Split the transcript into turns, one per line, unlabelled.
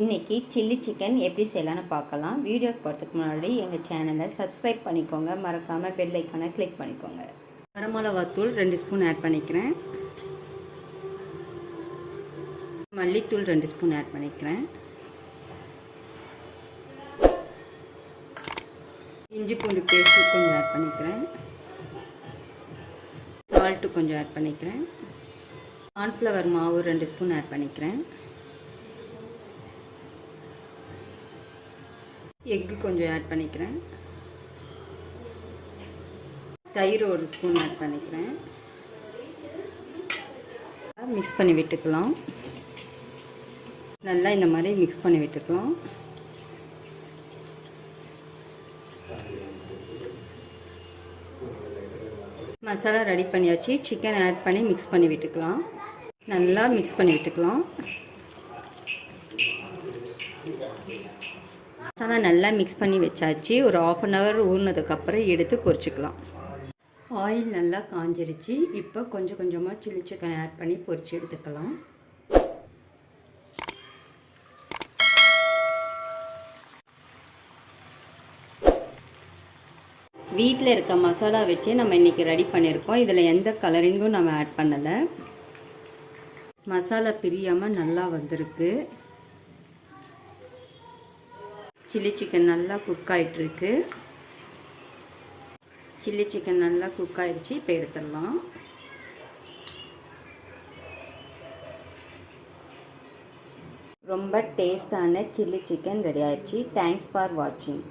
இன்றைக்கி chilli chicken எப்படி செய்யலான்னு பார்க்கலாம். வீடியோ போகிறதுக்கு முன்னாடி எங்கள் சேனலை சப்ஸ்கிரைப் பண்ணிக்கோங்க, மறக்காமல் பெல் ஐக்கானை கிளிக் பண்ணிக்கோங்க. வரமிளகாத்தூள் 2 ஸ்பூன் ஆட் பண்ணிக்கிறேன். மல்லித்தூள் 2 ஸ்பூன் ஆட் பண்ணிக்கிறேன். இஞ்சி பூண்டு பேஸ்ட்டு கொஞ்சம் ஆட் பண்ணிக்கிறேன். சால்ட்டு கொஞ்சம் ஆட் பண்ணிக்கிறேன். கார்ன்ஃப்ளவர் மாவு 2 ஸ்பூன் ஆட் பண்ணிக்கிறேன். எக்கு கொஞ்சம் ஆட் பண்ணிக்கிறேன். தயிர் 1 ஸ்பூன் ஆட் பண்ணிக்கிறேன். மிக்ஸ் பண்ணி விட்டுக்கலாம். நல்லா இந்த மாதிரி மிக்ஸ் பண்ணி விட்டுக்கலாம். மசாலா ரெடி பண்ணியாச்சு. சிக்கன் ஆட் பண்ணி மிக்ஸ் பண்ணி விட்டுக்கலாம். நல்லா மிக்ஸ் பண்ணி விட்டுக்கலாம். மசாலா நல்லா மிக்ஸ் பண்ணி வச்சாச்சு. ஒரு 1/2 hour ஊறினதுக்கப்புறம் எடுத்து பொரிச்சிக்கலாம். ஆயில் நல்லா காஞ்சிருச்சு. இப்போ கொஞ்சம் கொஞ்சமாக சில்லி சிக்கன் ஆட் பண்ணி பொரிச்சு எடுத்துக்கலாம். வீட்டில் இருக்க மசாலா வச்சு நம்ம இன்றைக்கி ரெடி பண்ணியிருக்கோம். இதில் எந்த கலரிங்கும் நம்ம ஆட் பண்ணலை. மசாலா பிரியாமல் நல்லா வந்திருக்கு. சில்லி சிக்கன் நல்லா குக் ஆகிட்டுருக்கு. சில்லி சிக்கன் நல்லா குக் ஆகிடுச்சு. இப்போ எடுத்துடலாம். ரொம்ப டேஸ்டான சில்லி சிக்கன் ரெடி ஆகிடுச்சு. தேங்க்ஸ் ஃபார் வாட்சிங்.